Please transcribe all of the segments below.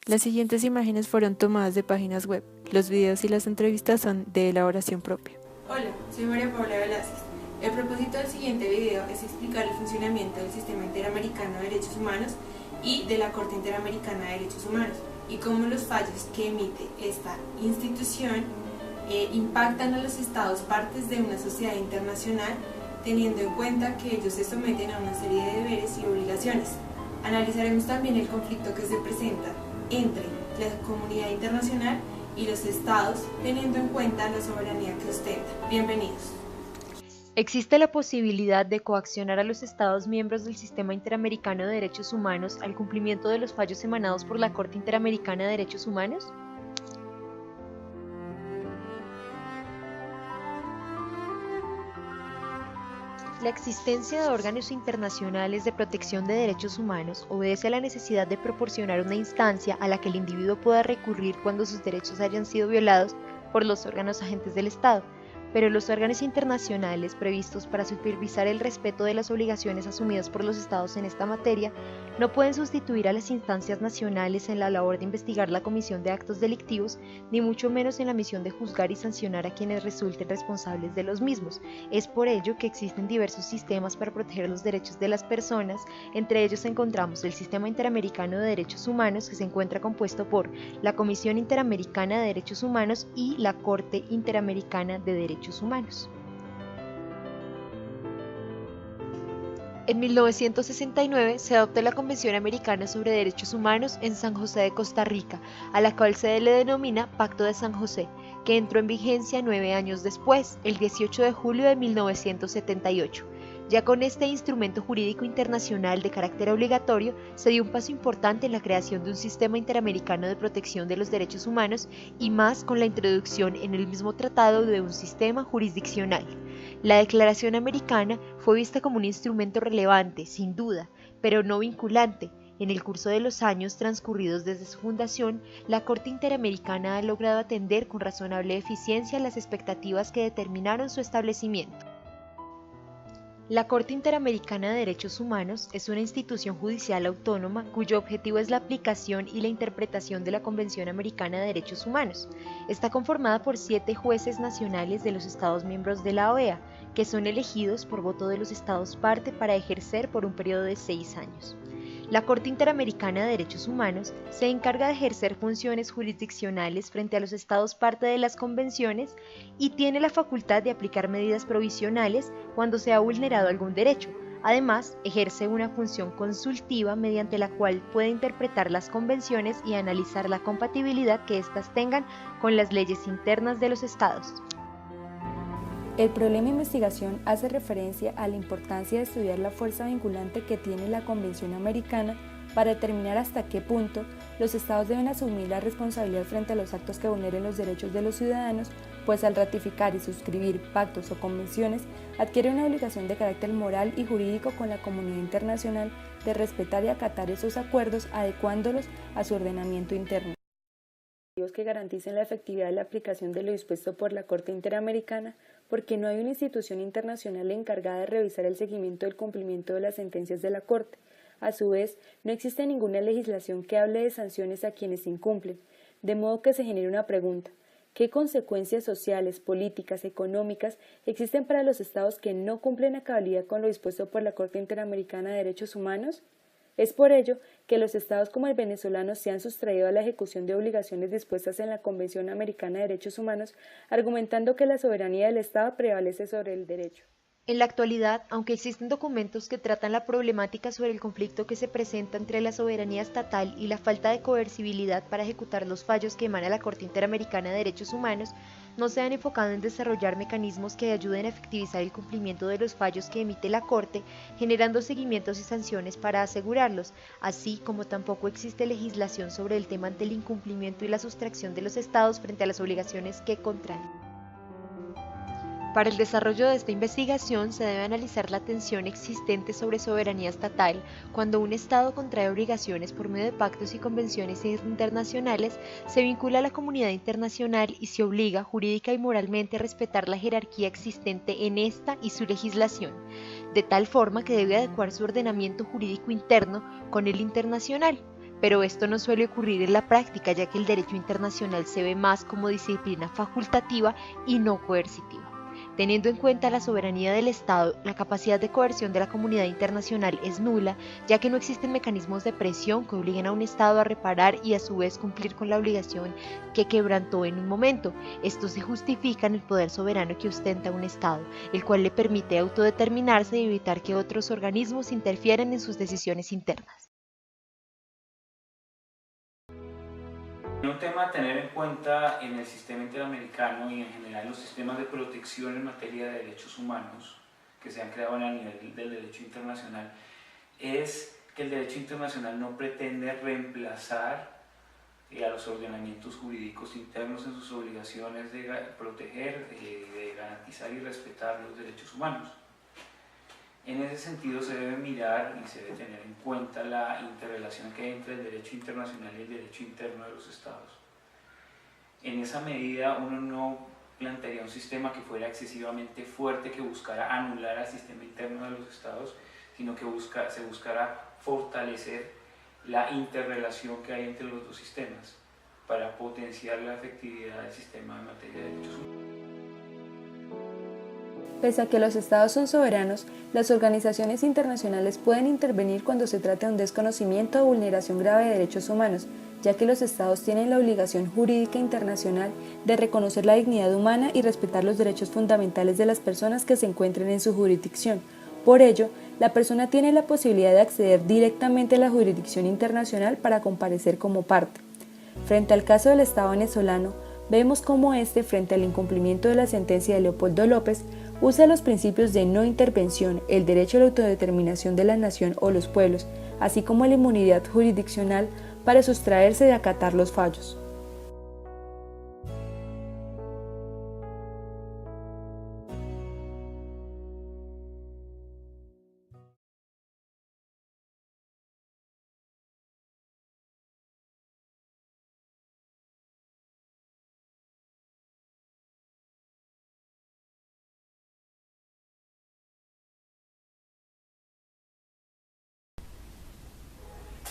Las siguientes imágenes fueron tomadas de páginas web. Los videos y las entrevistas son de elaboración propia. Hola, soy María Paula Velázquez. El propósito del siguiente video es explicar el funcionamiento del Sistema Interamericano de Derechos Humanos y de la Corte Interamericana de Derechos Humanos y cómo los fallos que emite esta institución impactan a los estados partes de una sociedad internacional, teniendo en cuenta que ellos se someten a una serie de deberes y obligaciones. Analizaremos también el conflicto que se presenta entre la comunidad internacional y los estados, teniendo en cuenta la soberanía que ostenta. Bienvenidos. Existe la posibilidad de coaccionar a los Estados miembros del Sistema Interamericano de Derechos Humanos al cumplimiento de los fallos emanados por la Corte Interamericana de Derechos Humanos. La existencia de órganos internacionales de protección de derechos humanos obedece a la necesidad de proporcionar una instancia a la que el individuo pueda recurrir cuando sus derechos hayan sido violados por los órganos agentes del Estado, pero los órganos internacionales previstos para supervisar el respeto de las obligaciones asumidas por los Estados en esta materia no pueden sustituir a las instancias nacionales en la labor de investigar la comisión de actos delictivos, ni mucho menos en la misión de juzgar y sancionar a quienes resulten responsables de los mismos. Es por ello que existen diversos sistemas para proteger los derechos de las personas. Entre ellos encontramos el Sistema Interamericano de Derechos Humanos, que se encuentra compuesto por la Comisión Interamericana de Derechos Humanos y la Corte Interamericana de Derechos Humanos. En 1969 se adoptó la Convención Americana sobre Derechos Humanos en San José de Costa Rica, a la cual se le denomina Pacto de San José, que entró en vigencia 9 años después, el 18 de julio de 1978. Ya con este instrumento jurídico internacional de carácter obligatorio, se dio un paso importante en la creación de un sistema interamericano de protección de los derechos humanos y más con la introducción en el mismo tratado de un sistema jurisdiccional. La Declaración Americana fue vista como un instrumento relevante, sin duda, pero no vinculante. En el curso de los años transcurridos desde su fundación, la Corte Interamericana ha logrado atender con razonable eficiencia las expectativas que determinaron su establecimiento. La Corte Interamericana de Derechos Humanos es una institución judicial autónoma cuyo objetivo es la aplicación y la interpretación de la Convención Americana de Derechos Humanos. Está conformada por 7 jueces nacionales de los Estados miembros de la OEA, que son elegidos por voto de los Estados parte para ejercer por un periodo de 6 años. La Corte Interamericana de Derechos Humanos se encarga de ejercer funciones jurisdiccionales frente a los Estados parte de las convenciones y tiene la facultad de aplicar medidas provisionales cuando se ha vulnerado algún derecho. Además, ejerce una función consultiva mediante la cual puede interpretar las convenciones y analizar la compatibilidad que éstas tengan con las leyes internas de los Estados. El problema de investigación hace referencia a la importancia de estudiar la fuerza vinculante que tiene la Convención Americana para determinar hasta qué punto los estados deben asumir la responsabilidad frente a los actos que vulneren los derechos de los ciudadanos, pues al ratificar y suscribir pactos o convenciones adquiere una obligación de carácter moral y jurídico con la comunidad internacional de respetar y acatar esos acuerdos adecuándolos a su ordenamiento interno. Que garanticen la efectividad de la aplicación de lo dispuesto por la Corte Interamericana, porque no hay una institución internacional encargada de revisar el seguimiento del cumplimiento de las sentencias de la Corte. A su vez, no existe ninguna legislación que hable de sanciones a quienes incumplen, de modo que se genera una pregunta: ¿qué consecuencias sociales, políticas, económicas existen para los estados que no cumplen a cabalidad con lo dispuesto por la Corte Interamericana de Derechos Humanos? Es por ello que los estados como el venezolano se han sustraído a la ejecución de obligaciones dispuestas en la Convención Americana de Derechos Humanos, argumentando que la soberanía del Estado prevalece sobre el derecho. En la actualidad, aunque existen documentos que tratan la problemática sobre el conflicto que se presenta entre la soberanía estatal y la falta de coercibilidad para ejecutar los fallos que emana la Corte Interamericana de Derechos Humanos, no se han enfocado en desarrollar mecanismos que ayuden a efectivizar el cumplimiento de los fallos que emite la Corte, generando seguimientos y sanciones para asegurarlos, así como tampoco existe legislación sobre el tema ante el incumplimiento y la sustracción de los estados frente a las obligaciones que contraen. Para el desarrollo de esta investigación se debe analizar la tensión existente sobre soberanía estatal cuando un Estado contrae obligaciones por medio de pactos y convenciones internacionales, se vincula a la comunidad internacional y se obliga jurídica y moralmente a respetar la jerarquía existente en esta y su legislación, de tal forma que debe adecuar su ordenamiento jurídico interno con el internacional. Pero esto no suele ocurrir en la práctica, ya que el derecho internacional se ve más como disciplina facultativa y no coercitiva. Teniendo en cuenta la soberanía del Estado, la capacidad de coerción de la comunidad internacional es nula, ya que no existen mecanismos de presión que obliguen a un Estado a reparar y a su vez cumplir con la obligación que quebrantó en un momento. Esto se justifica en el poder soberano que ostenta un Estado, el cual le permite autodeterminarse y evitar que otros organismos interfieran en sus decisiones internas. Un tema a tener en cuenta en el sistema interamericano y en general en los sistemas de protección en materia de derechos humanos que se han creado a nivel del derecho internacional es que el derecho internacional no pretende reemplazar a los ordenamientos jurídicos internos en sus obligaciones de proteger, de garantizar y respetar los derechos humanos. En ese sentido se debe mirar y se debe tener en cuenta la interrelación que hay entre el derecho internacional y el derecho interno de los estados. En esa medida uno no plantearía un sistema que fuera excesivamente fuerte, que buscara anular al sistema interno de los estados, sino que se buscara fortalecer la interrelación que hay entre los dos sistemas para potenciar la efectividad del sistema en materia de derechos humanos. Pese a que los estados son soberanos, las organizaciones internacionales pueden intervenir cuando se trata de un desconocimiento o vulneración grave de derechos humanos, ya que los estados tienen la obligación jurídica internacional de reconocer la dignidad humana y respetar los derechos fundamentales de las personas que se encuentren en su jurisdicción. Por ello, la persona tiene la posibilidad de acceder directamente a la jurisdicción internacional para comparecer como parte. Frente al caso del Estado venezolano, vemos cómo este, frente al incumplimiento de la sentencia de Leopoldo López, usa los principios de no intervención, el derecho a la autodeterminación de la nación o los pueblos, así como la inmunidad jurisdiccional para sustraerse de acatar los fallos.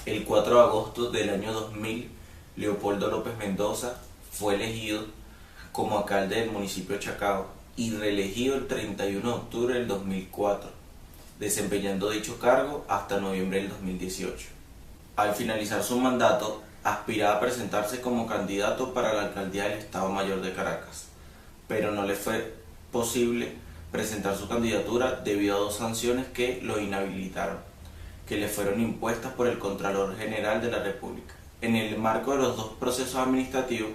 El 4 de agosto del año 2000, Leopoldo López Mendoza fue elegido como alcalde del municipio de Chacao y reelegido el 31 de octubre del 2004, desempeñando dicho cargo hasta noviembre del 2018. Al finalizar su mandato, aspiraba a presentarse como candidato para la alcaldía del Estado Mayor de Caracas, pero no le fue posible presentar su candidatura debido a dos sanciones que lo inhabilitaron, que le fueron impuestas por el Contralor General de la República, en el marco de los dos procesos administrativos,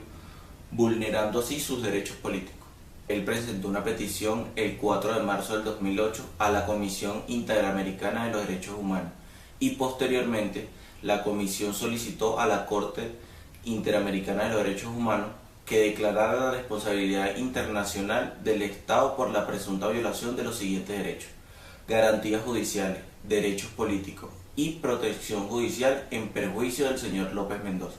vulnerando así sus derechos políticos. Él presentó una petición el 4 de marzo del 2008 a la Comisión Interamericana de los Derechos Humanos y posteriormente la Comisión solicitó a la Corte Interamericana de los Derechos Humanos que declarara la responsabilidad internacional del Estado por la presunta violación de los siguientes derechos: garantías judiciales, derechos políticos y protección judicial en perjuicio del señor López Mendoza.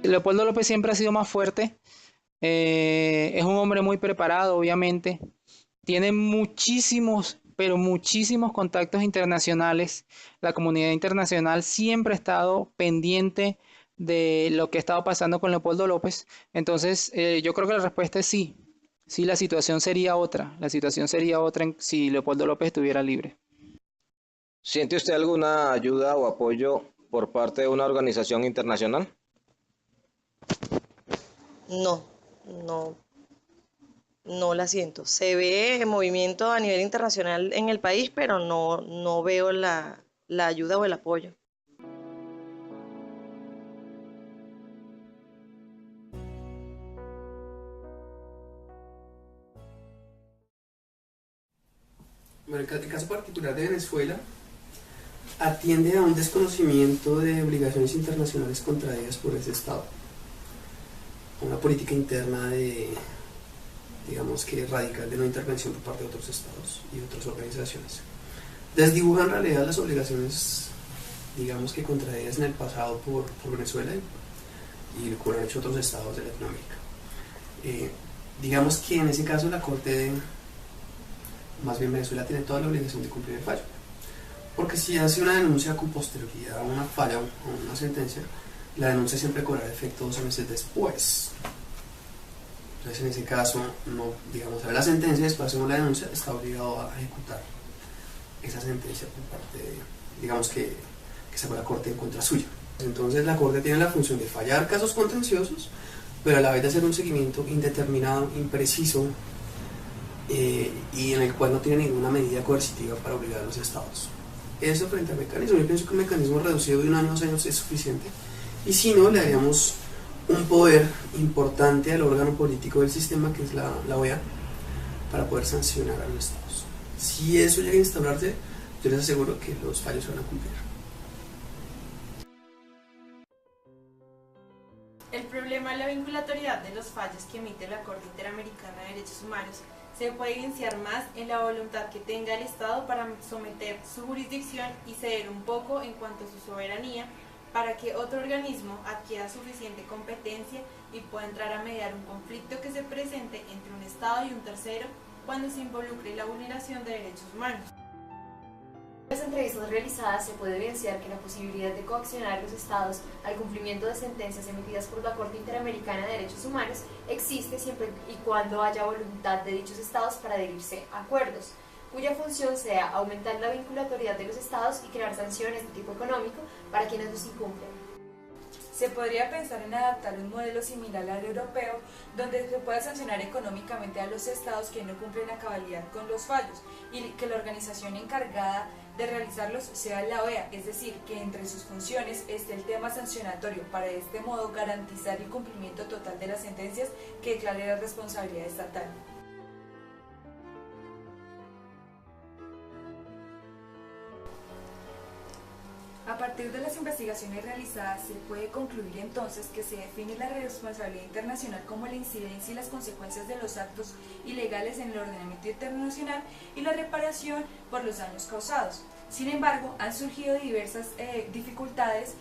Leopoldo López siempre ha sido más fuerte, es un hombre muy preparado, obviamente, tiene muchísimos, pero muchísimos contactos internacionales. La comunidad internacional siempre ha estado pendiente de lo que ha estado pasando con Leopoldo López. Entonces, yo creo que la respuesta es sí. Sí, la situación sería otra. La situación sería otra si Leopoldo López estuviera libre. ¿Siente usted alguna ayuda o apoyo por parte de una organización internacional? No la siento. Se ve movimiento a nivel internacional en el país, pero no veo la ayuda o el apoyo. Bueno, el caso particular de Venezuela atiende a un desconocimiento de obligaciones internacionales contraídas por ese Estado. una política interna de, digamos que radical, de no intervención por parte de otros estados y otras organizaciones. Desdibujan en realidad las obligaciones, digamos que contraídas en el pasado por Venezuela y como lo han hecho otros estados de Latinoamérica. Digamos que en ese caso la Corte, más bien Venezuela, tiene toda la obligación de cumplir el fallo, porque si hace una denuncia con posterioridad a una falla o una sentencia, la denuncia siempre cobrará efecto 12 meses después. Entonces en ese caso, no, digamos, a la sentencia, después hacemos la denuncia, está obligado a ejecutar esa sentencia por parte de, digamos que sacó la Corte en contra suya. Entonces la Corte tiene la función de fallar casos contenciosos, pero a la vez de hacer un seguimiento indeterminado, impreciso, y en el cual no tiene ninguna medida coercitiva para obligar a los estados. Eso frente al mecanismo, yo pienso que un mecanismo reducido de 1 año a 2 años es suficiente, y si no, le daríamos un poder importante al órgano político del sistema, que es la OEA, para poder sancionar a los estados. Si eso llega a instaurarse, yo les aseguro que los fallos se van a cumplir. El problema de la vinculatoriedad de los fallos que emite la Corte Interamericana de Derechos Humanos se puede evidenciar más en la voluntad que tenga el Estado para someter su jurisdicción y ceder un poco en cuanto a su soberanía para que otro organismo adquiera suficiente competencia y pueda entrar a mediar un conflicto que se presente entre un Estado y un tercero cuando se involucre la vulneración de derechos humanos. En las entrevistas realizadas se puede evidenciar que la posibilidad de coaccionar a los estados al cumplimiento de sentencias emitidas por la Corte Interamericana de Derechos Humanos existe siempre y cuando haya voluntad de dichos estados para adherirse a acuerdos, cuya función sea aumentar la vinculatoriedad de los estados y crear sanciones de tipo económico para quienes los incumplen. Se podría pensar en adaptar un modelo similar al europeo, donde se pueda sancionar económicamente a los estados que no cumplen a cabalidad con los fallos y que la organización encargada de realizarlos sea la OEA, es decir, que entre sus funciones esté el tema sancionatorio, para de este modo garantizar el cumplimiento total de las sentencias que declare la responsabilidad estatal. A partir de las investigaciones realizadas se puede concluir entonces que se define la responsabilidad internacional como la incidencia y las consecuencias de los actos ilegales en el ordenamiento internacional y la reparación por los daños causados. Sin embargo, han surgido diversas dificultades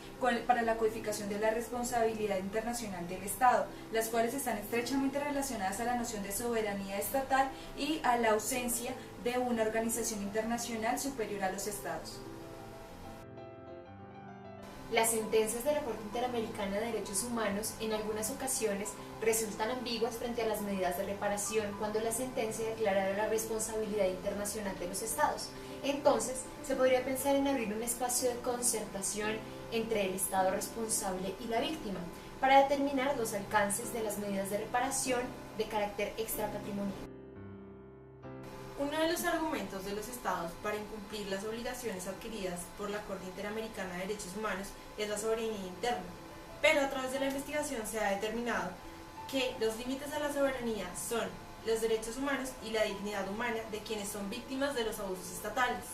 para la codificación de la responsabilidad internacional del Estado, las cuales están estrechamente relacionadas a la noción de soberanía estatal y a la ausencia de una organización internacional superior a los Estados. Las sentencias de la Corte Interamericana de Derechos Humanos en algunas ocasiones resultan ambiguas frente a las medidas de reparación cuando la sentencia declara la responsabilidad internacional de los Estados. Entonces, se podría pensar en abrir un espacio de concertación entre el Estado responsable y la víctima para determinar los alcances de las medidas de reparación de carácter extrapatrimonial. Uno de los argumentos de los estados para incumplir las obligaciones adquiridas por la Corte Interamericana de Derechos Humanos es la soberanía interna, pero a través de la investigación se ha determinado que los límites a la soberanía son los derechos humanos y la dignidad humana de quienes son víctimas de los abusos estatales.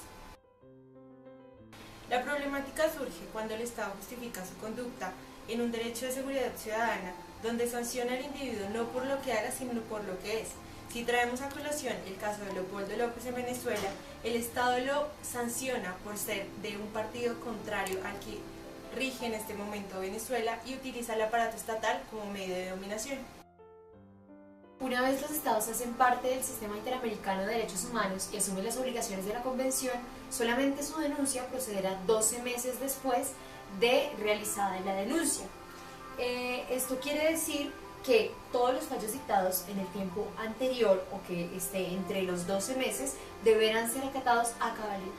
La problemática surge cuando el Estado justifica su conducta en un derecho de seguridad ciudadana, donde sanciona al individuo no por lo que haga, sino por lo que es. Si traemos a colación el caso de Leopoldo López en Venezuela, el Estado lo sanciona por ser de un partido contrario al que rige en este momento Venezuela y utiliza el aparato estatal como medio de dominación. Una vez los estados hacen parte del sistema interamericano de derechos humanos y asumen las obligaciones de la Convención, solamente su denuncia procederá 12 meses después de realizada la denuncia. Esto quiere decir que todos los fallos dictados en el tiempo anterior o que esté entre los 12 meses deberán ser acatados a cabalidad.